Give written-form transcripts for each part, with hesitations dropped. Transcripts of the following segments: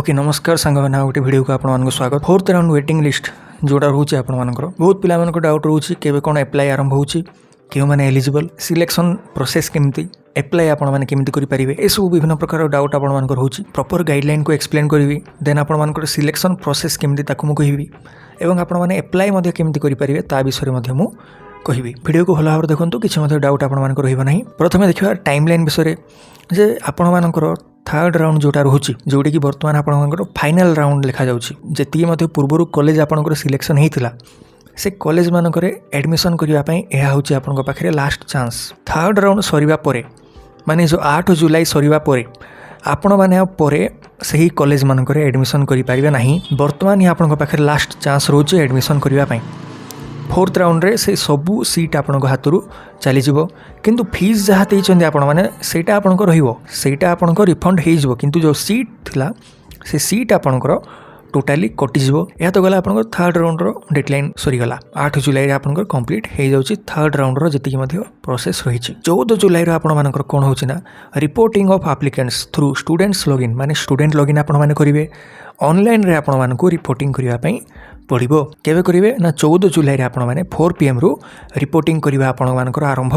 Okay नमस्कार सांग मैंने गोटे वीडियो को आपको स्वागत। फोर्थ राउंड वेटिंग लिस्ट जोटा रोचे आपंकर बहुत पिला डाउट रोचे केवे कौन एप्लाई आरंभ होची क्यों मैंने एलिजिबल सिलेक्शन प्रोसेस केमती एप्लाई आपने केमती करेंगे ये सब विभिन्न प्रकार डाउट आपंकर होची प्रॉपर गाइडलाइन को एक्सप्लेन करी देन आपंकर सिलेक्शन प्रोसेस केमती ताकू कहबी एवं आपने एप्लाई केमती करेंगे ता विषय में कहबी। वीडियो को भल भाव देखो किसी डाउट आपंकर रहा। प्रथम देखा टाइमलाइन विषय जे आपंकर थर्ड राउंड जोटा रोचे जोटी कि बर्तमान आपंकर फाइनाल राउंड लिखा जाती पूर्व कॉलेज आपंकर सिलेक्शन होता से कॉलेज मानक एडमिशन करने यह हूँ आपन पाखे लास्ट चांस। थर्ड राउंड सरिबा परे माने जो 8 जुलाई सरिबा परे आपण मैंने परे सही कॉलेज मानक एडमिशन करेंगे ना। बर्तमान ही आपन पाखे लास्ट चांस रोचे एडमिशन करने। फोर्थ राउंड रे से सबू सीट आपण हाथ चलीज किंतु फीस जहाँ देते आपण मैंने सेटा आपंकर रहीटा आपंकर रिफंड हो किंतु जो सीट थिला से सीट आपंकर टोटाली कटिज। यह तो गला आपंकर थर्ड राउंड रो डेडलाइन सरीगला 8 जुलाई रे आपंकर कंप्लीट हो जाउची थर्ड राउंड रो जति प्रोसेस रही। 14 जुलाई रो आपण मानकर कोन होची ना reporting of applicants through students login माने स्टूडेंट लॉगिन आपण माने करिवे ऑनलाइन रे आपण मानकू रिपोर्टिंग करिवा पई पड़ो केवे करेंगे ना 14 जुलाई रे आपण माने 4 PM रु रिपोर्टिंग करवा आपण मानकर आरंभ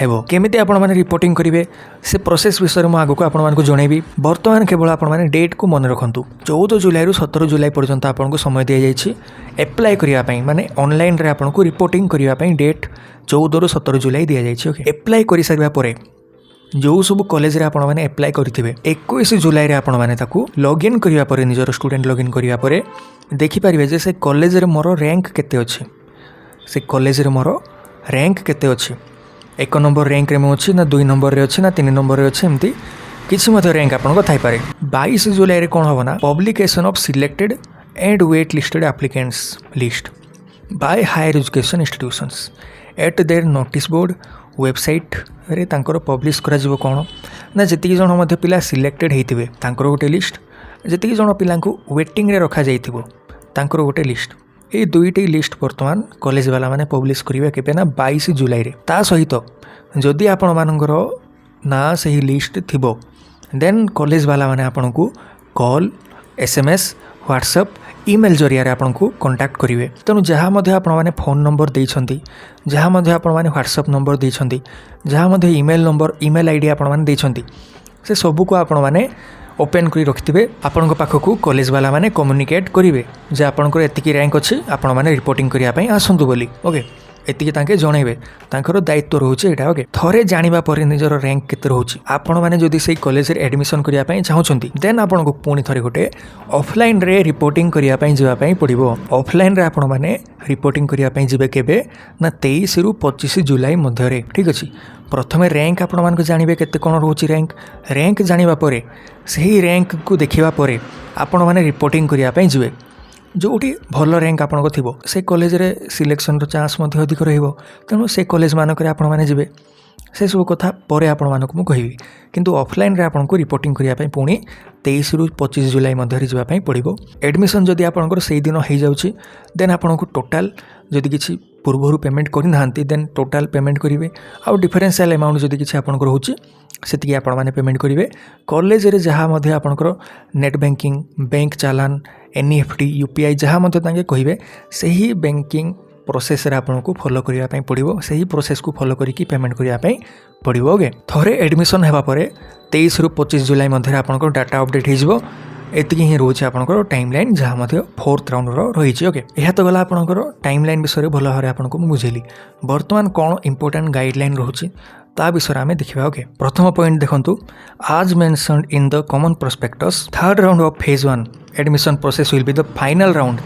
हेबो। केमिति आपण माने रिपोर्टिंग करेंगे से प्रोसेस विषय में आगको आपण मानकू जणेबी। वर्तमान केवल आपण माने डेट को मन रखंतु 14 जुलाई रु 17 जुलाई पर्यंत आपण को समय दिया जायछि एप्लाई करिया पई माने ऑनलाइन रे आपण को रिपोर्टिंग करिया पई डेट 14 रु 17 जुलाई दिया जायछि। ओके एप्लाई करि सारिबा परे जो सब कॉलेज रे आपण माने एप्लाई करिथिबे 21 जुलाई रे आपण माने ताकू लॉगिन करिया परे निजर स्टूडेंट लॉगिन करिया परे देखि पारिबे जे से कॉलेज रे मोर रैंक केते अछि से कॉलेज रे मोर रैंक केते अछि 1 नंबर रैंक रे मो अछि ना 2 नंबर रे अछि ना 3 नंबर रे अछि एम्ति किछि मते रैंक आपण को थाई पारे। 22 जुलाई रे कोन होबना publication of selected and wait listed applicants list by higher education institutions at their notice board website रे तांकर पब्लिश करा जिवो कोन ना जति जण मध्ये पिला सिलेक्टेड हेतिबे तांकर गोटे लिस्ट जति जण पिला को वेटिंग रे रखा जाइथिबो तांकर गोटे लिस्ट ये दुईटी लिस्ट बर्तमान कॉलेज वाला माने पब्लिश करिवे केबे ना 22 जुलाई रे। ता सहित जदि आपण मानकर ना सही लिस्ट थिबो देन कॉलेज वाला माने आपण को कॉल SMS व्हाट्सएप ईमेल जरिया आपन को कांटेक्ट करेंगे। तेणु जहाँ आपने फोन नंबर देइछंती जहाँ आपने व्हाट्सएप नंबर देइछंती जहाँ ईमेल नंबर ईमेल आईडी आपने देइछंती से सबू को आपण मैंने ओपन कर रखिथे आपण पाखक कॉलेज वाला माने कम्युनिकेट करेंगे जे आपंकर एतिकी रैंक अच्छी आपण मैंने रिपोर्टिंग करने आसतु बोली। ओके एतिकी तांके जणेबे तांकर दायित्व रोचे एटा। ओके थरे जानिबा परे निजर रैंक केते रोची आपण माने जदि सेही कॉलेज रे एडमिशन करिया पई चाहुचंती देन आपण को पुनी थरे गोटे ऑफलाइन रे रिपोर्टिंग करिया पई जिबा पई पड़िबो। ऑफलाइन रे आपण माने रिपोर्टिंग करिया पई जिबे केबे ना 23 रु 25 जुलाई मध्य रे। ठीक अछि प्रथमे रैंक आपण मान को जानिबे केते कोन रोची रैंक जानिबा परे सेही रैंक को देखिबा परे आपण माने रिपोर्टिंग करिया पई जिबे जोटी भल रैंक आपन को थिबो से कॉलेज रे सिलेक्शन रो चांस मध्ये अधिक रहिबो। तेणु से कॉलेज मानक रे आपण माने जिबे से सब कथा परे आपण मानक मु कहिबी किंतु ऑफलाइन रे आपण को रिपोर्टिंग करिया पई पुणी 23 रु 25 जुलाई मध्ये रे जिबा पई पड़िबो। एडमिशन जदि आपण को सेही दिन हेइ जाउची देन आपण को टोटल जदि किछि पूर्वरु पेमेंट करि नाहंती देन टोटल पेमेंट करिवे आ डिफरेंशियल अमाउंट जदि किछि आपण को होची सेतिकी आपण माने पेमेंट करिवे। कॉलेज रे जहाँ मध्ये आपण को नेट बैंकिंग बैंक चालान NEFT UPI जहाँ मध्ये तांगे कहिवे सही बैंकिंग प्रोसेस रे आपण को फॉलो करिया पई पड़िबो सही प्रोसेस को फॉलो करिकी पेमेंट करिया पई पड़िबो। ओके थरे एडमिशन हेबा परे 23 रु 25 जुलाई मध्ये आपण को डाटा अपडेट हे जिवो एतिकी ही रोचे आपनकर टाइमलाइन जहाँ मध्ये फोर्थ राउंड रो रही। ओके यह तो गला आपनकर टाइमलाइन विषय भल भाव आपन को बुझेली। बर्तमान कौन इंपोर्टेंट गाइडलाइन रोचे ता विषय आम देखा। ओके प्रथम पॉइंट देखंतु आज mentioned in the common prospectus third round of phase 1 admission process will be the final round.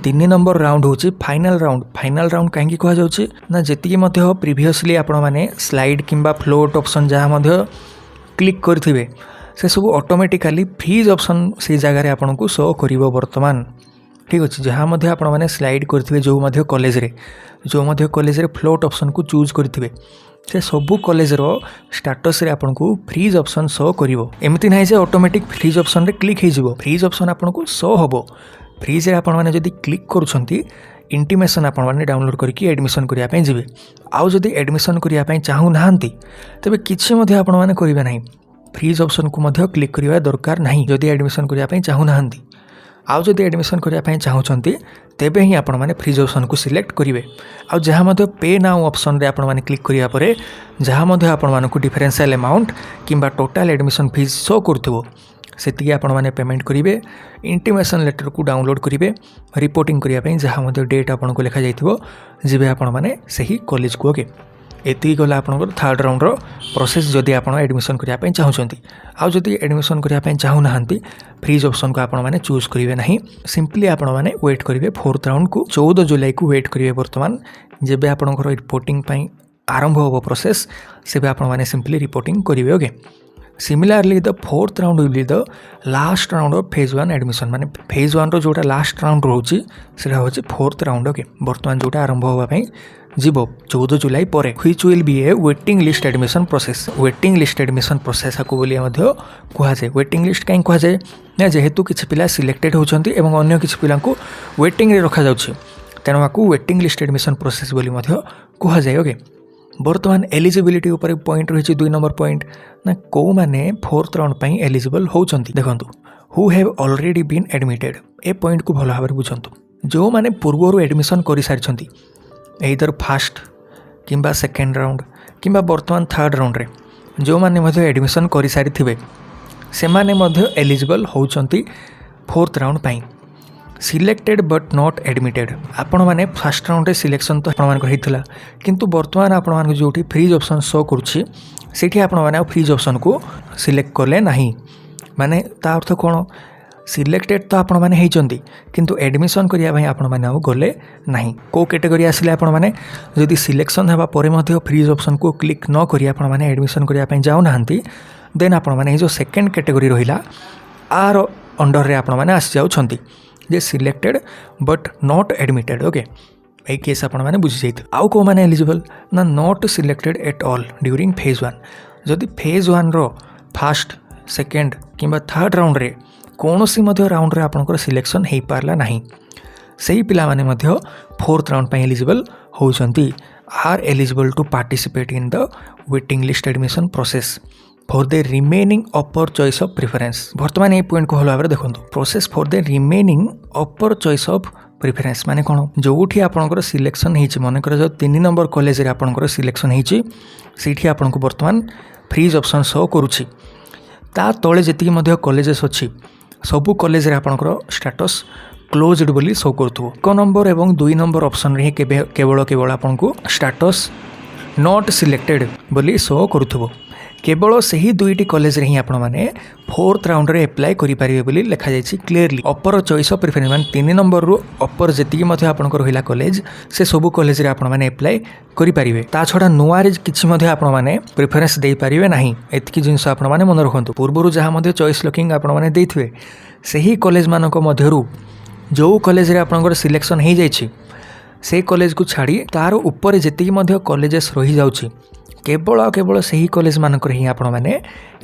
3 number round होची फाइनल राउंड कहीं कह जाउची ना जेतिकी मध्ये प्रीवियसली आपण माने स्लाइड किंबा फ्लोट ऑप्शन जहाँ मध्ये क्लिक करथिबे से सब ऑटोमेटिकली फ्रीज ऑप्शन से जगह आपन को शो करिवो बर्तमान। ठीक अच्छे जहाँ मध्ये आपण माने स्लाइड करथिबे जो मध्ये कॉलेज रे फ्लोट ऑप्शन को चूज करथिबे से सबू कॉलेज रो स्टेटस रे आपन को फ्रीज ऑप्शन शो करिवो। एमती नाही जे ऑटोमेटिक फ्रीज ऑप्शन रे क्लिक हे जिवो फ्रीज ऑप्शन आपन को शो होबो। फ्रीज रे आपण माने जदि क्लिक करूछंती इंटीमेशन आपण माने डाउनलोड करके एडमिशन करिया पई जिवे। आउ जदि एडमिशन करिया पई चाहू नाहंती तबे किछि मध्ये आपण माने करिवे नाही फ्रीज ऑप्शन को मध्य क्लिक करवा दरकार नहीं जदि एडमिशन करने चाहू ना। आउ जदि एडमिशन करने चाहूँगी तेबे ही आपण मैंने फ्रीज ऑप्शन को सिलेक्ट करेंगे। आउ जहाँ पे नाउ ऑप्शन रे आपण मैंने क्लिक करिया परे जहाँ आपण मानक डिफरेंशियल अमाउंट किंबा टोटल एडमिशन फीस शो करथिबो सेतिकी आपण मैंने पेमेंट करेंगे। इंटीमेशन लेटर को डाउनलोड करेंगे रिपोर्टिंग करने जहाँ डेट आपन को लिखा जाइथिबो जिबे आपण मैंने सही कॉलेज को ओके। एति गला आपनकर थर्ड राउंड रो प्रोसेस जदि आपण एडमिशन करने चाहूँगी। आउ जदि एडमिशन करने चाहू ना फ्रीज ऑप्शन को आपण मैंने चूज करेंगे नहीं सिंपली आपण मैंने वेट करेंगे फोर्थ राउंड को 14 जुलाई को वेट करेंगे। बर्तमान जेबे आपनकर रिपोर्टिंग आरंभ हो प्रोसेस से आपण मैंने सिंपली रिपोर्टिंग करेंगे okay. Similarly the fourth round will be the last round of phase 1 admission माने फेज 1 रो जोटा लास्ट राउंड रोची सेटा होची फोर्थ राउंड ओके। बर्तमान जोटा आरंभ होबा पई जीवो 14 जुलाई परे which will be A waiting list admission process. Waiting list admission process को बोली मध्य कह जाए। वेटिंग लिस्ट कहीं कह जाए ना जेहेतु किछि पिला सिलेक्टेड होचंती एवं अन्य किछि पिला को वेटिंग रे रखा जाउछि तेणु आकु वेटिंग लिस्ट एडमिशन प्रोसेस बोली मध्य कह जाए ओके। बर्तमान एलिजिबिलिटी ऊपर पॉइंट रही 2 नंबर पॉइंट ना को माने फोर्थ राउंड पई एलिजिबल होचंती देखंतु who have already been admitted. ए पॉइंट को भलो भाबरे बुझंतु जो माने पूर्वरु एडमिशन करि सारिछंती एइदर फर्स्ट किंबा सेकेंड राउंड किंबा बर्तमान थर्ड राउंड रे जो माने मध्य एडमिशन करि सारिथिबे से माने मध्य एलिजिबल होचंती फोर्थ राउंड पई। सिलेक्टेड बट नॉट एडमिटेड आपण माने फर्स्ट राउंड रे सिलेक्शन तो आपण मानकर हेतिला किंतु बर्तमान आपण मानक जोठी फ्रीज ऑप्शन शो करूछि सेठी आपण माने फ्रीज ऑप्शन को सिलेक्ट करले नाही माने ता अर्थ कोन सिलेक्टेड तो आपण माने हेचंती किंतु एडमिशन करिया भाई आपण माने गले नाही। को कैटेगरी आसिले आपण माने जदि सिलेक्शन हेबा परे मध्य फ्रीज ऑप्शन को क्लिक न करिया आपण माने एडमिशन करिया पई जाउ नाहंती देन आपण माने जो सेकंड कैटेगरी रहिला आर अंडर रे आपण माने आसी जाउछंती जे selected but not admitted okay. ए केस आपण माने बुझि जाइत। आउ को माने एलिजिबल ना not selected at all during phase 1 जदि फेज 1 रो फर्स्ट सेकेंड किंबा थर्ड राउंड रे कोनोसी मध्य राउंड रे आपनकर सिलेक्शन हेई पारला नाही सेही पिला माने मध्य फोर्थ राउंड पई एलिजिबल होउछंती are eligible to participate in the waiting list admission process for the remaining upper choice of preference. बर्तमान ये पॉइंट को हल भाव देखो process for the remaining upper choice of preference माने कौन जोठी आपनकर सिलेक्शन होइछि मनकर जो 3 नंबर कॉलेज रे आपनकर सिलेक्शन होइछि सेठी आपनको बर्तमान फ्रीज ऑप्शन शो करूछि ता तळे जेतिकी मध्य कॉलेजेस अछि सबु कॉलेज रे आपनकर स्टेटस क्लोज्ड बोली शो करथु। 1 नंबर एवं 2 नंबर ऑप्शन रे केवल आपनको स्टेटस नॉट सिलेक्टेड बोली शो करथु केवल सही 2टी कॉलेज रे ही आपण माने फोर्थ राउंड रे अप्लाई करि परिबे बोली लिखा जायछि clearly. Upper choice of preference मान 3 नंबर रो अपर जेतिकी मध्ये आपनकर होइला कॉलेज से सब कॉलेज रे आपण माने अप्लाई करि परिबे ता छडा नुवा रे किछि मध्ये आपण माने प्रेफरेंस देई परिबे नाही एतकी जिंस आपण माने मन रखंतु। पूर्वरु जहा मध्ये चॉइस लॉकिंग आपण माने देइथवे सही कॉलेज मानक मध्यरु जो कॉलेज रे आपनकर सिलेक्शन हेइ जायछि से कॉलेज को छाड़ी तार ऊपर जेतिकी मध्ये कॉलेजेस रही जाउछि केवल सही कॉलेज मानकर ही आपण माने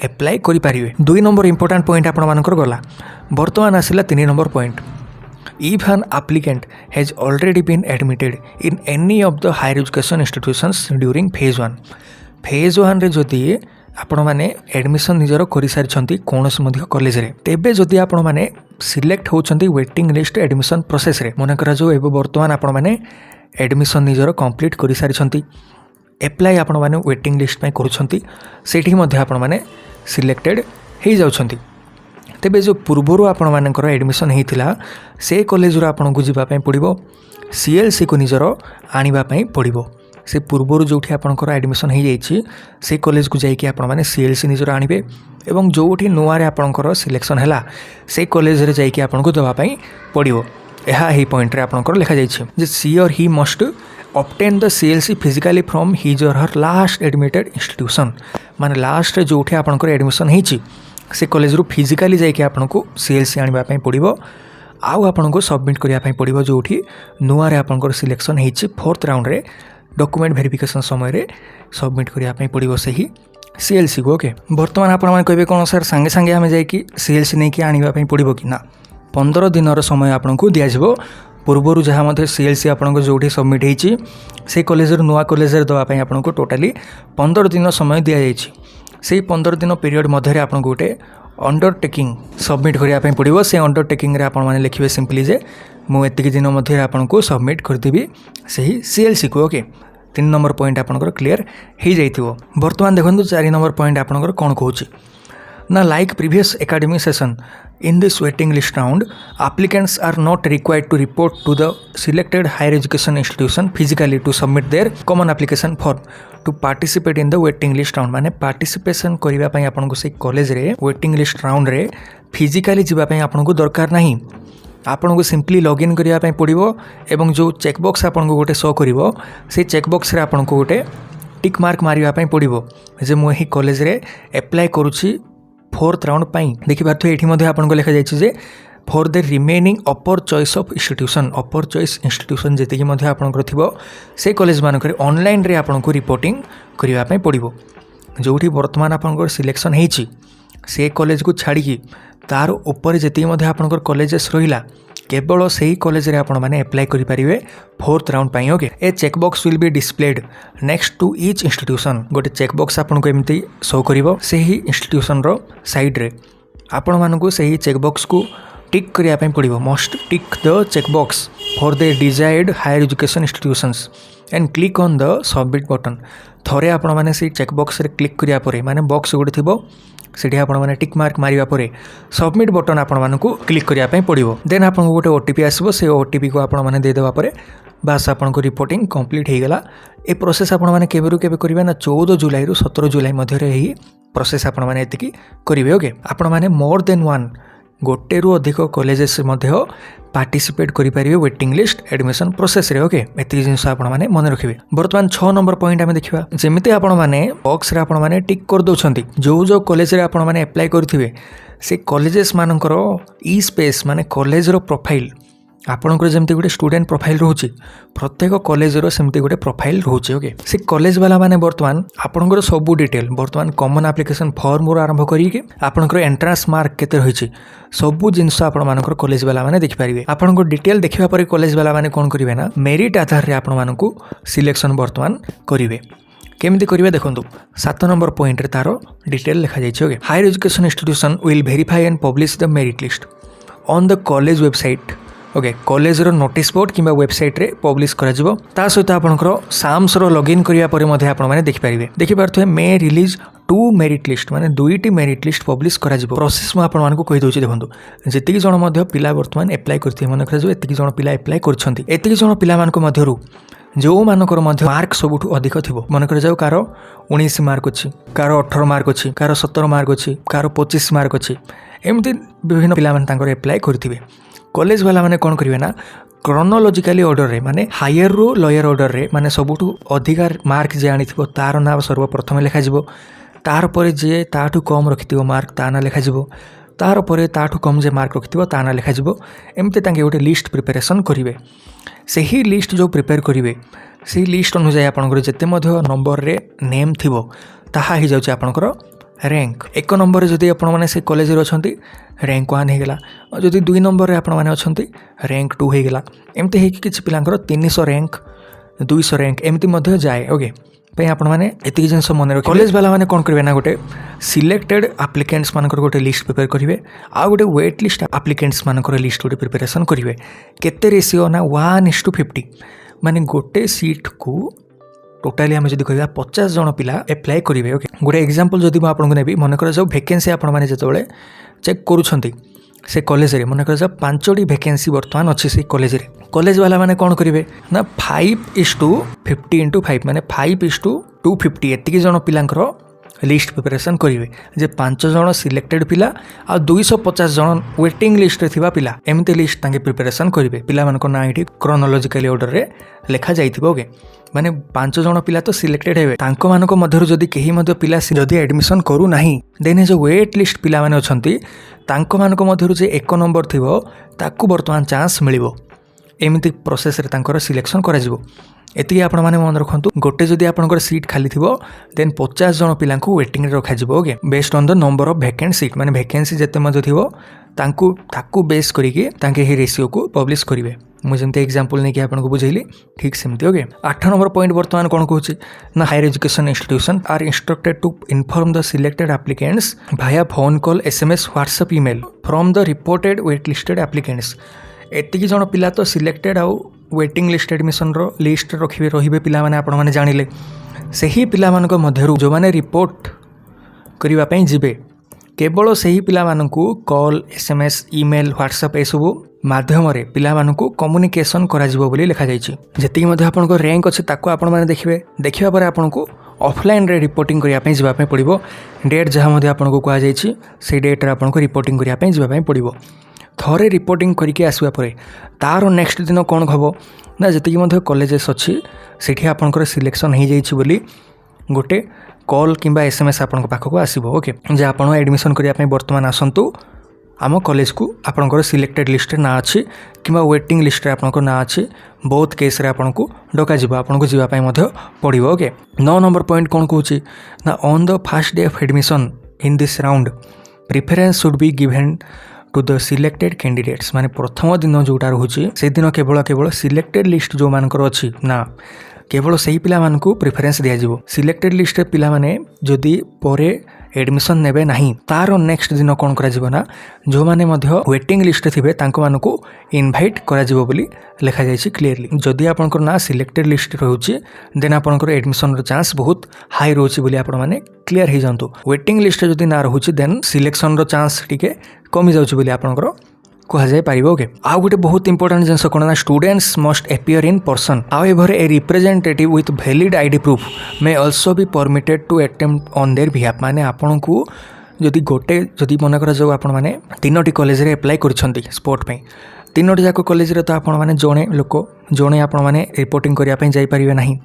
अप्लाई करि परिबे। 2 नंबर इंपोर्टेंट पॉइंट आपण मानकर गला। बर्तमान आसिला 3 number point if an applicant has already been admitted in any of the higher education institutions during phase 1 phase 1 रे जदि आपण माने एडमिशन निजर करि सारिछंती कोनोस मध्य कॉलेज रे तेबे जदि आपण माने सिलेक्ट होचंती वेटिंग लिस्ट एडमिशन प्रोसेस रे मन करा जो एबे बर्तमान आपण माने एडमिशन निजर कंप्लीट करि सारिछंती एप्लाई आपण माने वेटिंग लिस्ट में करूछंती सेठी मध्ये आपण माने सिलेक्टेड हे जाउछंती तेबे जो पूर्वरु आपण मानकर एडमिशन हेतिला से कॉलेज रो आपण को जिबा पई पड़िबो सीएलसी को निजर आनिबा पई पड़िबो से पूर्वरु जोठी आपनकर एडमिशन हे जाइछि से कॉलेज को जाइकि आपण माने सीएलसी निजर आनिबे एवं जोठी नुआ रे आपनकर सिलेक्शन हैला से कॉलेज रे जाइकि आपण को दबा पई पड़िबो। एहा हे पॉइंट रे आपनकर लिखा जाइछि जे सी और he must obtain the CLC physically from his or her last admitted institution माने लास्ट जो आपनकर एडमिशन होइछि से कॉलेज रु फिजिकली जाइके आपनको CLC आनिबा पई पड़िबो आउ आपनको सबमिट करिया पई पड़िबो जोठी नुआ रे आपनकर सिलेक्शन होइछि फोर्थ राउंड रे डॉक्यूमेंट वेरिफिकेशन समय रे सबमिट करिया पई पड़िबो सही CLC को ओके। बर्तमान आपण माने कहबे कोन सर संगे संगे हमें जाइकि CLC नै कि आनिबा पई पड़िबो कि ना 15 दिन समय आपनको दिया जिवो पूर्वर जहाँ मध्य CLC आपनको जोठी सबमिट होइछि से कॉलेज नुआ कॉलेज रे दवा पई आपनको टोटाली 15 दिन समय दिया जाइछि से 15 दिन पीरियड मध्य आपको गोटे अंडरटेकिंग सबमिट करने पड़ो। से अंडरटेकिंग आप लिखे सिंपली जे मुझे दिन मध्य आपको सबमिट करदेवी से CLC को। ओके 3 नंबर पॉइंट आपंकर क्लीयर हो जाइए। बर्तमान देखो 4 नंबर पॉइंट आपंकर कौन कहूँ ना like previous academic session in this waiting list round applicants are not required to report to the selected higher education institution physically to submit their common application form to participate in the waiting list round। माने participation करबा पई आपन को से college रे waiting list round रे physically जीवा पई आपन को दरकार नाही। आपन को सिंपली लॉगिन करिया पई पड़िबो एवं जो चेक बॉक्स आपन को गोटे शो करिवो से चेक बॉक्स रे आपन को गोटे टिक मार्क मारिया पई पड़िबो जे मो ही कॉलेज रे अप्लाई करूची 4th राउंड पाई। देखि पारथो एठी मध्ये आपन को लिखा जाय J for the remaining upper choice of institution upper choice institution जेते कि मध्ये आपन को थिबो से कॉलेज मान करे ऑनलाइन रे आपन को रिपोर्टिंग करिया पई पड़िबो। जोठी वर्तमान आपन को सिलेक्शन हेची से कॉलेज को छाड़ी की तार ऊपर जेते मध्ये आपन को कॉलेजेस रहिला केवल से ही कॉलेज रे आपण माने अप्लाई करि परिबे 4th राउंड पाई। Okay a check box will be displayed next to each institution. गोटे चेक बॉक्स आपन को एमती शो करिवो से ही इंस्टीट्यूशन रो साइड रे आपण मान को से ही चेक बॉक्स को टिक करिया पई पड़िवो। Must tick the check box for the desired higher education institutions and click on the submit button. थरे आपण माने से चेक बॉक्स रे क्लिक करिया परे माने बॉक्स गोटे थिबो सेठी आपण माने टिक मार्क मारिया परे सबमिट बटन आपण मानकु क्लिक करिया पई पड़िवो। देन आपण को गोटे OTP आसीबो से OTP को आपण माने दे देबा परे बास आपण को रिपोर्टिंग कंप्लीट हे गेला। ए प्रोसेस आपण माने केबेरु केबे करिवे ना 14 जुलाई रु 17 जुलाई मध्य रे ही प्रोसेस आपण माने एतिकी करिवे। ओके आपण माने मोर देन 1 गोटे रु अधिक कॉलेजेस मध्य पार्टिसिपेट करि परिबे वेटिंग लिस्ट एडमिशन प्रोसेस रे। ओके एति जिंस आपण माने मन रखिबे। वर्तमान 6 नंबर पॉइंट आमे देखिबा जेमिते आपण माने बॉक्स रे आपण माने टिक कर दोछंती जो कॉलेज रे आपण माने अप्लाई करथिबे से कॉलेजेस मानकर ई स्पेस माने कॉलेज रो प्रोफाइल आपणकर जमती गोटे स्टूडेंट प्रोफाइल रोचे प्रत्येक कॉलेज रो सेमती गोटे प्रोफाइल रोचे। ओके से कॉलेज वाला माने वर्तमान आपणकर सब डिटेल वर्तमान कॉमन एप्लिकेशन फॉर्म रो आरंभ करिके आपणकर एंट्रेंस मार्क केते रहिछि सब जिंस आपण मानकर कॉलेज वाला माने देखि पारिबे। आपणकर डिटेल देखिबा परे कॉलेज वाला माने कोन करिवे ना मेरिट आधार रे आपण मानकु सिलेक्शन वर्तमान करिवे। केमती करिवे देखंतु 7 नंबर पॉइंट रे तारो डिटेल लिखा जाइछि। Okay higher education institution will verify and publish the merit list on the college website. Okay college रो नोटिस बोर्ड किंबा वेबसाइट रे पब्लिश करा जिवो। ता सहित आपनकर साम्स रो लॉगिन करिया परे मध्ये आपण माने देखि पारिबे। देखि पारथो मे रिलीज 2 मेरिट लिस्ट माने 2टी मेरिट लिस्ट पब्लिश करा जिवो। प्रोसेस म आपण मानकु कहि दोछि देखंतु जेतिकी जण मध्ये पिला वर्तमान अप्लाई करथि मन करा जो एतिकी जण पिला अप्लाई करछंती एतिकी जण पिला मानकु मध्यरु जो मानकर मध्य मार्क सबुठु अधिक थिबो मन कर जाऊ कार 19 मार्क अछि कार 18 मार्क अछि कार 17 मार्क अछि कार 25 मार्क अछि एमती विभिन्न पिला माने तांकर अप्लाई करथिबे। कॉलेज वाला माने कोन करिवे ना क्रोनोलॉजिकली ऑर्डर रे माने हायर रो लोअर ऑर्डर रे माने सबुठु अधिकार मार्क जे आनिथिबो तार नाम सर्वप्रथम लिखा जिवो तार परे जे ताठु कम रखिथिबो मार्क ता ना लिखा जिवो तार परे ताठु कम जे मार्क रखिथिबो ता ना लिखा जिवो। एमते तांके गोटे लिस्ट प्रिपरेशन करिवे से ही लिस्ट जो प्रिपेयर करिवे से लिस्ट अनुसार आपनकर जते मध्य नंबर रे नेम थिबो ताहा ही जाउची आपनकर रैंक। 1 नंबर रे जदि आपण माने से कॉलेज रे अछंती रैंक 1 हे गेला जदि 2 नंबर रे आपण माने अछंती रैंक 2 हे गेला एमते हे किछ पिलांकर 300 रैंक 200 रैंक एमती मध्य जाए। ओके पे आपण माने एतिक जिंस मन रखिबे। कॉलेज वाला माने कोन करबे ना गोटे सिलेक्टेड एप्लिकेंट्स मानकर गोटे लिस्ट प्रिपेयर करिवे आ गोटे वेट लिस्ट एप्लिकेंट्स मानकर लिस्ट गोटे प्रिपरेशन करिवे केते रेशियो ना 1:50 माने गोटे सीट को टोटाली आम जब कह 50 जन पिला अप्लाई करेंगे। ओके गोटे एग्जांपल जब मैं आपको नेबी मन कर वैकेंसी आपण मैंने जो चेक करुँच से कॉलेज रे मन कर 5टी वैकेंसी बर्तमान अच्छी से कॉलेज रे कॉलेज वाला माने कौन करेंगे ना 5:50 × 5 माने 5:250 एतिकी जन पिलांकर लिस्ट प्रिपरेशन करेंगे जे 5 जन सिलेक्टेड पिला आ 250 जन वेटिंग लिस्ट रे थिबा पिला एमती लिस्ट तांके प्रिपरेशन करेंगे। पिला मानक ना एठी क्रोनोलॉजिकली ऑर्डर रे लिखा जाइथिबो। ओके माने 5 जन पिला तो सिलेक्टेड हेबे तांको मानक मध्यरु जदि केही मध्य पिला जदि एडमिशन करू नाही देन जो वेट लिस्ट पिला माने अछंती तांको मानक मध्यरु जे 1 नंबर थिबो ताकू वर्तमान चांस मिलिबो एमती प्रोसेस रे तांकर सिलेक्शन करा जिवो। एति आपण माने मन रखंतु गोटे जदि आपनकर सीट खाली थिबो देन 50 जन पिला को वेटिंग रे रखा जिवो। Okay based on the number of vacant seat माने वैकेंसी जते मज थिबो ताकू बेस करिके तांके ही रेशियो को पब्लिश करिवे। मु जेमते एग्जांपल नै कि आपनको बुझैली ठीक सेमती। ओके 8 नंबर पॉइंट वर्तमान कोन कहूची ना higher education institution are instructed to inform the selected applicants via phone call SMS WhatsApp email from the reported wait listed applicants. एतिकी जन पिला तो सिलेक्टेड आउ वेटिंग लिस्ट एडमिशन रो लिस्ट रखिबे रहिबे पिला माने आपण माने जानिले सही पिला मानक मध्यरु जो माने रिपोर्ट करिवा पई जिबे केवल सही पिला मानकु कॉल एसएमएस ईमेल व्हाट्सएप ए सब माध्यम रे पिला मानकु कम्युनिकेशन करा जिवो बोली लिखा जायछि। जेति मध्ये आपनको रैंक अछि ताको आपण माने देखिबा परे आपनको ऑफलाइन रे रिपोर्टिंग करिया पई जिबा पई पड़िबो। डेट जहा मध्ये आपनको कहा जायछि से डेट रे आपनको रिपोर्टिंग करिया पई जिबा पई पड़िबो। थरे रिपोर्टिंग करके आसवा परे तार नेक्स्ट दिन कौन हम ना जी कॉलेजेस अच्छी से आपंकर सिलेक्शन हो जाइए बोली गोटे कॉल किंबा एसएमएस आपण पाखक आसो। ओके जे आप एडमिशन करने बर्तमान आसतु आम कॉलेज को आपंकर सिलेक्टेड लिस्ट ना अच्छी किंबा वेटिंग लिस्ट आपंकर ना अच्छी बहुत केस रे आपन को डका आपको जावाई पड़ो। ओके 9 नंबर पॉइंट कौन कहूँ ना on the first day of admission in this round preference should be given to the selected candidates माने प्रथम दिन जोटा रोचे से दिन केवल सिलेक्टेड लिस्ट जो मानकर अच्छी ना केवल सही पिला मानकु प्रिफरेन्स दिया जिवो। सिलेक्टेड लिस्ट पिला माने जदि परे एडमिशन नेबे नाही तार नेक्स्ट दिन कौन करा जिवो ना जो माने मध्य वेटिंग लिस्ट थिबे तांको मानकु इनवाइट करा जिवो बोली लिखा जायछि क्लियरली। जदि आपनकर ना सिलेक्टेड लिस्ट रहउछि देन आपनकर एडमिशन रो चांस बहुत हाई रहउछि बोली आपण माने क्लियर हे जानतु। वेटिंग लिस्ट जदि ना रहउछि देन सिलेक्शन रो चांस टिके कमी जाउछि बोली आपनकर कह जाए पार। ओके आउ गोटे बहुत इंपोर्टेंट जिनस कौन ना students must appear in person however a representative with valid ID proof may also be permitted to attempt on their behalf. माने आपन को जदि गोटे जदि मन कर जो आपण माने 3टी कॉलेज रे अप्लाई करछंती स्पोर्ट पे 3टी जाक कॉलेज रे तो आपण माने जणे लोक जणे आपण माने रिपोर्टिंग करिया पई जाई परिबे नाही।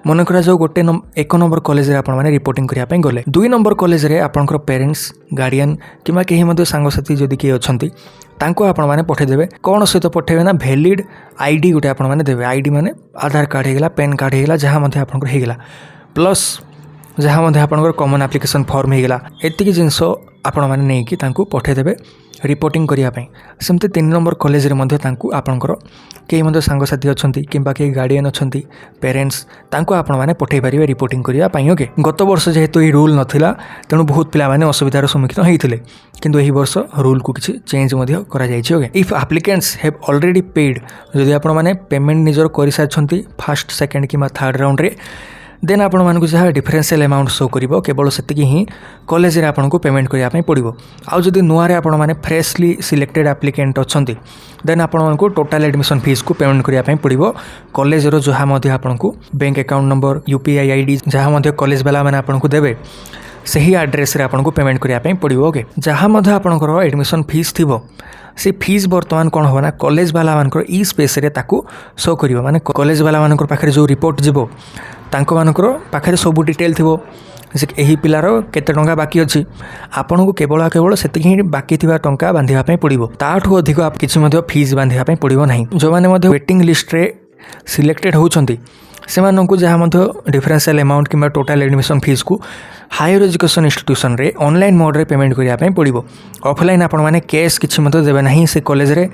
मन कर जो गोटे 1 नंबर कॉलेज रे आपण माने रिपोर्टिंग करिया पई गले 2 नंबर कॉलेज रे आपनकर पेरेंट्स गार्डियन किमा केही मध्ये सांगसाथी जदि के अछंती तांको आपण माने पठे देबे कोन सहित पठेबे ना वैलिड आईडी गोटे आपण माने देबे। आईडी माने आधार कार्ड हेगला पेन कार्ड हेगला जहा मध्ये आपनकर हेगला प्लस जहाँ मध्य आपनकर कॉमन एप्लिकेशन फॉर्म हेगला एतिकी जिंस आपण माने नै कि तांको पठे देबे रिपोर्टिंग करिया पई। सेमते 3 नंबर कॉलेज रे मध्ये तांको आपनकर केही मध्ये सांगसाथी अछंती किंबा केही गार्डियन अछंती पेरेंट्स तांको आपण माने पठे परिबे रिपोर्टिंग करिया पई। ओके गत वर्ष जेहेतु ई रूल नथिला तेणु बहुत पिला माने असुविधार सम्मुखीन होइथिले किंतु एही वर्ष रूल को किछि चेंज मध्ये करा जायछि। Okay if applicants have already paid जदि आपण माने पेमेंट निजर करि सारछंती फर्स्ट सेकंड किंबा थर्ड राउंड रे देन आपण मानकु जहाँ डिफरेंशियल अमाउंट शो करिवो केवल सेतिकी ही कॉलेज रे आपनको पेमेंट करिया पई पड़िवो। आ जदि नुआ रे आपण माने फ्रेशली सिलेक्टेड एप्लिकेंट अछंती देन आपण मानकु टोटल एडमिशन फीस को पेमेंट करिया पई पड़िवो। कॉलेज रो जहाँ मध्ये आपनको bank account number UPI ID जहाँ मध्ये कॉलेज वाला माने आपनको देबे सही एड्रेस रे आपनको पेमेंट करिया पई पड़िवो। ओके जहाँ मध्ये आपनकर एडमिशन फीस थिबो से फीस बर्तमान कौन होना कॉलेज वाला मानकर ई स्पेस रे ताकू शो करिवो। माने कॉलेज वाला मानकर पाखरे जो रिपोर्ट जिवो तांको मानकर पाखरे सब डिटेल थिबो जे एही पिलार केते टंका बाकी अछि आपन को केवल सेतिक ही बाकी थिबा टंका बांधिबा पई पड़िवो ताठू अधिक आप किछि मध्ये फीस बांधिबा पई पड़िवो नाही। जो माने मध्ये वेटिंग लिस्ट रे सिलेक्टेड होउछंती सेमानंकु जहाँ मध्ये डिफरेंशियल अमाउंट किंबा टोटल एडमिशन फीस को हायर एजुकेशन इंस्टीट्यूशन रे ऑनलाइन मोड रे पेमेंट करिया पई पड़िवो। ऑफलाइन आपण माने कैश किछि मध्ये देबे नाही। से कॉलेज रे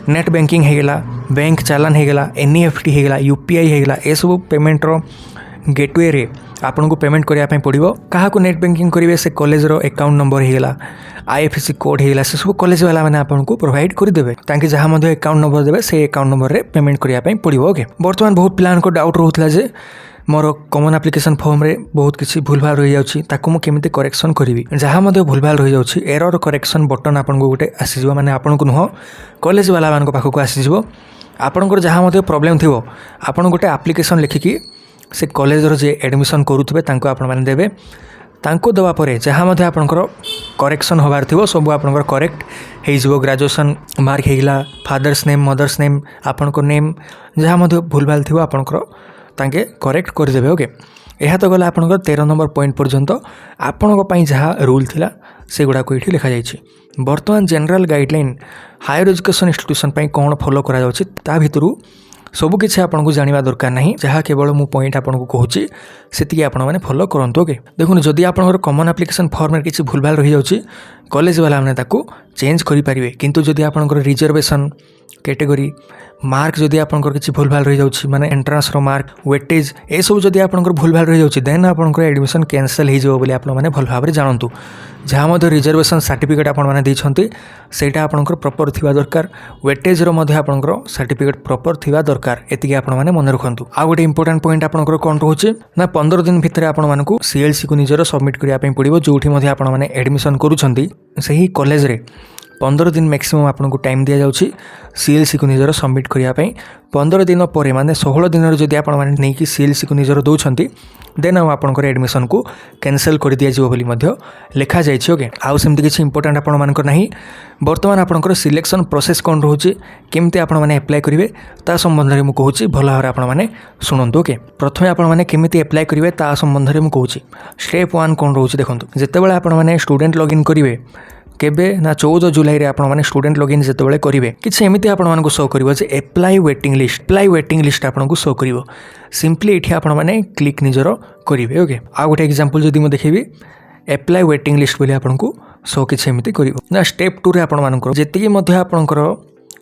नेट बैंकिंग हेगला बैंक चालान हेगला एनईएफटी हेगला यूपीआई हेगला ए सब पेमेंट रो गेटवे रे आपन को पेमेंट करिया पई पड़िवो। काहा को नेट बैंकिंग करिवे से कॉलेज रो अकाउंट नंबर हेगला आईएफएससी कोड हेगला से सब कॉलेज वाला माने आपन को प्रोवाइड करि देबे ताकि जहाँ मध्ये अकाउंट नंबर देबे से अकाउंट नंबर रे पेमेंट करिया पई पड़िवो। ओके वर्तमान बहुत प्लान को डाउट रहउतला जे मोर कॉमन एप्लिकेशन फॉर्म रे बहुत किसी भूलभाल रही जाउछि ताकू मु केमिति करेक्शन करिवि। जहाँ मध्ये भूलभाल रही जाउछि एरर करेक्शन बटन आपन को गोटे आसी जिवो माने आपन को नुह कॉलेज वाला मान को पाखो को आसी जिवो। आपन को जहाँ मध्ये प्रॉब्लम थिवो आपन गोटे एप्लिकेशन लिखिकी से कॉलेज रो जे एडमिशन करूथबे तांको आपण माने देबे तांको दवा परे जहाँ मध्ये आपनकर करेक्शन होबार थिवो सब आपनकर करेक्ट हे जिवो। ग्रेजुएशन मार्क हेगला फादर्स नेम मदर्स नेम आपनकर नेम जहाँ मध्ये भूलभाल थिवो आपनकर तांके करेक्ट कर देबे। ओके यह तो गला आपनकर 13 नंबर पॉइंट पर्यंत आपनक पई जहाँ रूल थिला से गुड़ाक ये लिखा जाइए। बर्तमान general guideline higher education institution कौन फॉलो करा जाउछि ता भितरु सबकिछि आपको जानवा दरकार नहीं, जहाँ केवल मु पॉइंट आपको कहूँ से आपण मैंने फॉलो करूँ। ओके देखो जदि आपंकर कॉमन एप्लिकेशन फॉर्म में किसी भूलभाल रही जाऊँगी कॉलेज वाला मैंने चेंज करेंगे, किंतु जदि आपंकर रिजर्वेशन कैटेगरी मार्क जदि आपंकर किसी भूलभाल रही जाऊँगी माने एंट्रांस रो मार्क वेटेज ए सब जदि आपंकर भूलभाल रही जाऊँगी देन आपंकर एडमिशन कैंसल हो आपने भल भाव जानतु। जहाँ मध्य रिजर्वेशन सर्टिफिकेट आपने देते सेटा आपंकर प्रॉपर थिबा दरकार, वेटेज रो मध्य आपंकर सर्टिफिकेट प्रॉपर थिबा दरकार, एतिकी आपण माने मन रखंतु। आ गोटे इंपोर्टेंट पॉइंट आपंकर कौन रोचे ना 15 दिन भितर आपण मानकु सीएलसी को निजर सबमिट करिया पई पड़िबो। जोठी मध्य आपण माने एडमिशन करूछंती सही कॉलेज रे 15 दिन मैक्सिमम आपको टाइम दि जाउछि सीएलसी को निजर सबमिट करिया 15 दिन पर माने 16 दिन जदि आपण माने नहीं कि सीएलसी को निजर दौरान देन आपंकर एडमिशन को कैंसल कर दिया बोली लिखा जाइए। ओके आउ सेमती किसी इंपोर्टेंट आपण मानकर नहीं। बर्तमान आपंकर सिलेक्शन प्रोसेस कौन रोचे केमती आपण माने अप्लाई करेंगे ता संबंध में मुझे भल भाव आपण माने शुणु। ओके प्रथम आपण माने केमिति अप्लाई करेंगे ता संबंध में मुझे स्टेप 1 कौन रोचे देखो जितेबाला आपण माने स्टूडेंट लॉगिन करेंगे केबे ना 14 जुलाई रे आपण माने स्टूडेंट लॉगिन जेतेबेले करिवे किछि एमिति आपण मानको शो करिवो जे अप्लाई वेटिंग लिस्ट आपनको शो करिवो। सिंपली एठी आपण माने क्लिक निजरो करिवे। ओके आ गोटे एग्जांपल जदि म देखिबी अप्लाई वेटिंग लिस्ट बोली आपनको शो किछि एमिति करिवो ना। स्टेप 2 रे आपण मानको जेतिकी मध्ये आपनकर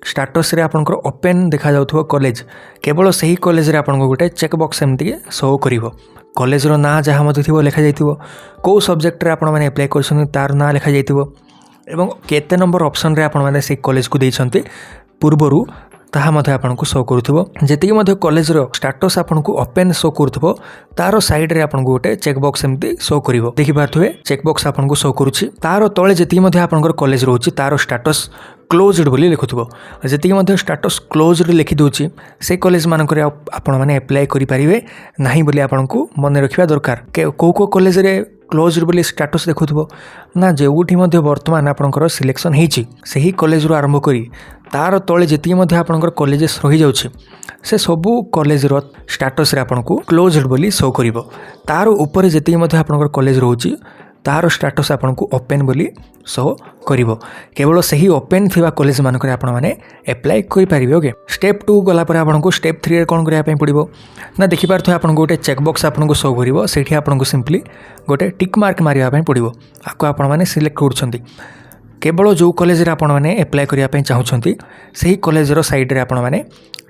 स्टेटस रे आपनकर ओपन देखा जाउथबो कॉलेज केवल सही कॉलेज रे आपनको गोटे चेक बॉक्स एमिति शो करिवो। कॉलेज रो ना जहाँ मते थिबो लिखा जाइथिबो, को सब्जेक्ट रे आपण माने अप्लाई करछन तार ना लिखा जाइथिबो एवं केते नंबर ऑप्शन रे आपण माने से कॉलेज को देइछन्ते पूर्वरु ताहा मध्ये आपनको शो करूथबो। जेतिकी मध्ये कॉलेज रो स्टेटस आपनको ओपन शो करूथबो तारो साइड रे आपनको गोटे चेक बॉक्स एमती शो करिवो। देखि पारथुवे चेक बॉक्स आपनको शो करूछि तारो तळे जेतिकी मध्ये आपनकर कॉलेज रहउछि तारो स्टेटस क्लोज्ड बोली लिखुथबो। जेतिकी मध्ये स्टेटस क्लोज्ड लिखि दोछि से कॉलेज मानकर आपण माने अप्लाई करि परिवे नाही बोली आपनको मन रखिबा दरकार। को कॉलेज रे क्लोज्ड बोली स्टेटस देखुथबो ना जेउठी मध्ये वर्तमान आपनकर सिलेक्शन हेछि सही कॉलेज रो आरंभ करी तार तळे जेतिकी मध्ये आपनकर कॉलेजेस रही जाउछि से सबु कॉलेज रो स्टेटस रे आपनको क्लोज्ड बोली शो करिवो। तार ऊपर जेतिकी मध्ये आपनकर कॉलेज रहउछि तार स्टेटस आपनको ओपन बोली शो करिवो। केवल सही ओपन थिबा कॉलेज मानकर आपण माने अप्लाई करि परिबे। ओके स्टेप 2 गला पर आपनको स्टेप 3 रे कोन करिया पई पड़िबो ना देखि पारथो आपनको गोटे चेक बॉक्स आपनको शो करिवो। सेठी आपनको सिंपली गोटे टिक मार्क मारिया पई पड़िबो। आको आपण माने सिलेक्ट करछंती केवल जो कॉलेज रे आपण माने अप्लाई करिया पई चाहुछंती सही कॉलेज रो साइड रे आपण माने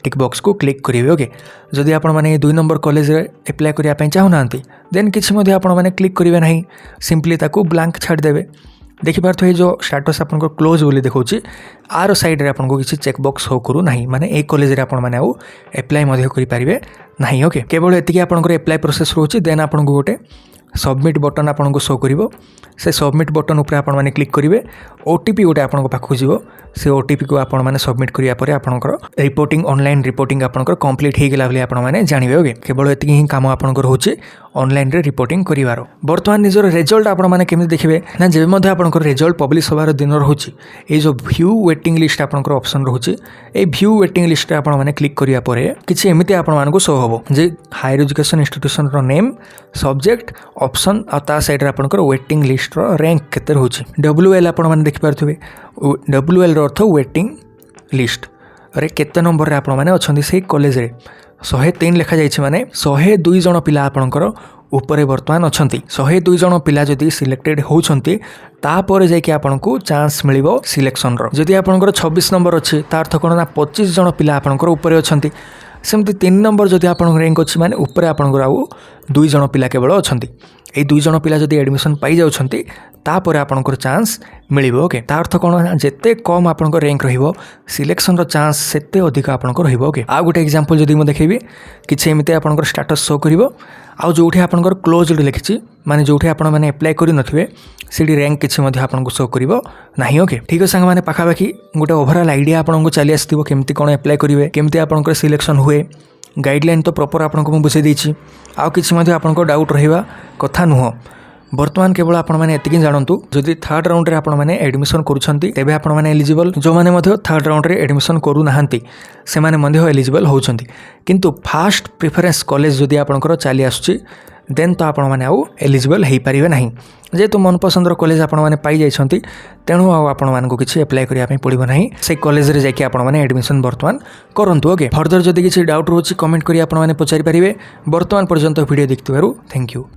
टिक बॉक्स को क्लिक करेंगे। ओके जदि आपण माने 2 नंबर कॉलेज रे अप्लाई करिया पई चाहू नांती देन किछि मध्ये आपण माने क्लिक करिवे नाही, सिंपली ताको ब्लैंक छाड़ देबे। देखि पारथो जो स्टेटस आपनको क्लोज बोली देखौछि आर साइड रे आपनको किछि चेक बॉक्स हो करू नाही माने ए कॉलेज रे आपण माने अप्लाई मध्ये करि परिबे नाही। ओके केवल एतिकी आपनको अप्लाई प्रोसेस रहउछि देन आपनको गोटे सबमिट बटन आपनको शो करिवो। से सबमिट बटन ऊपर आपण माने क्लिक करिवे ओटीपी गोटे आपनको पाखु जीवो से ओटीपी को आपण माने सबमिट करिया परे आपनकर रिपोर्टिंग ऑनलाइन रिपोर्टिंग आपनकर कंप्लीट हे गेला भली आपण माने जानिबे। ओके केवल एतिकी ही काम आपनकर होछि ऑनलाइन रे रिपोर्टिंग करिवारो। वर्तमान निजर रिजल्ट आपण माने केमि देखिबे ना जेबे मध्ये आपनकर रिजल्ट पब्लिश होबार दिन रहउछि ए जो व्यू वेटिंग लिस्ट आपनकर ऑप्शन रहउछि ए व्यू वेटिंग लिस्ट रे आपण माने क्लिक करिया परे किछि एमिति आपण मानको शो होबो जे हायर एजुकेशन इंस्टीट्यूशन रो नेम सब्जेक्ट ऑप्शन आ ता साइड रे आपनकर वेटिंग लिस्ट रो रैंक केते रहउछि। WL आपण माने देखि पारथुबे WL रो अर्थ वेटिंग लिस्ट रे केते नंबर रे आपण माने अछंती से कॉलेज रे 103 लिखा जाइछि माने 102 जण पिला आपनकर ऊपर वर्तमान अछंती। 102 जण पिला जदि सिलेक्टेड होउछंती तापर जाय कि आपनको चांस मिलिबो सिलेक्शन रो। जदि आपनकर 26 नंबर अछि तार अर्थ कोन ना 25 जण पिला आपनकर ऊपर अछंती। सेमती 3 नंबर जदि आपनकर रैंक अछि माने ऊपर आपनकर आउ 2 जण पिला केवल अछंती। ए 2 जण पिला जदि एडमिशन पाई जाउछंती तापर आपनकर चांस मिलिबो। ओके तार अर्थ कोन ना जेते कम आपनकर रैंक रहिबो सिलेक्शन रो चांस सेते अधिक आपनकर रहिबो। ओके आ गोटे एग्जांपल जदि म देखैबी किछि एमिते आपनकर स्टेटस शो करिवो आ जोठी आपनकर क्लोज्ड लिखिछि माने जोठी आपण माने अप्लाई करि नथिबे सेडी रैंक किछि मध्ये आपनको शो करिवो नाही। ओके ठीक है संग माने पाखा बाकी गोटे ओवरऑल आईडिया आपनको चली आस्तिबो केमती कोन अप्लाई करिवे केमती आपनकर सिलेक्शन हुए गाइडलाइन तो प्रॉपर आपनको मु बुझे देछि आ किछि मध्ये आपनको डाउट रहिबा कथा नुहो। वर्तमान केवल आपण माने एतिकिन जानंतु जदि थर्ड राउंड रे आपण माने एडमिशन करूछंती तेबे आपण माने एलिजिबल जो माने मध्ये थर्ड राउंड रे एडमिशन करू नाहंती से माने मध्ये एलिजिबल होउछंती किंतु फर्स्ट प्रेफरेंस कॉलेज जदि आपनकर चली आसुची देन तो आपण मैंने आउ एलिजिबल हो पारे ना जेहेतु मनपसंदर कॉलेज आपण मैंने पाई जाइछंती तेणु आपण मानक किसी एप्लाय करने पड़ो ना से कॉलेज रे जाकि आपण मैंने एडमिशन बर्तमान करंतु ओके फर्दर जदि किसी डाउट रोचे कमेंट करी आपण मैंने पचारि पारिबे। वर्तमान पर्यंत वीडियो देखिथिबारु थैंक यू।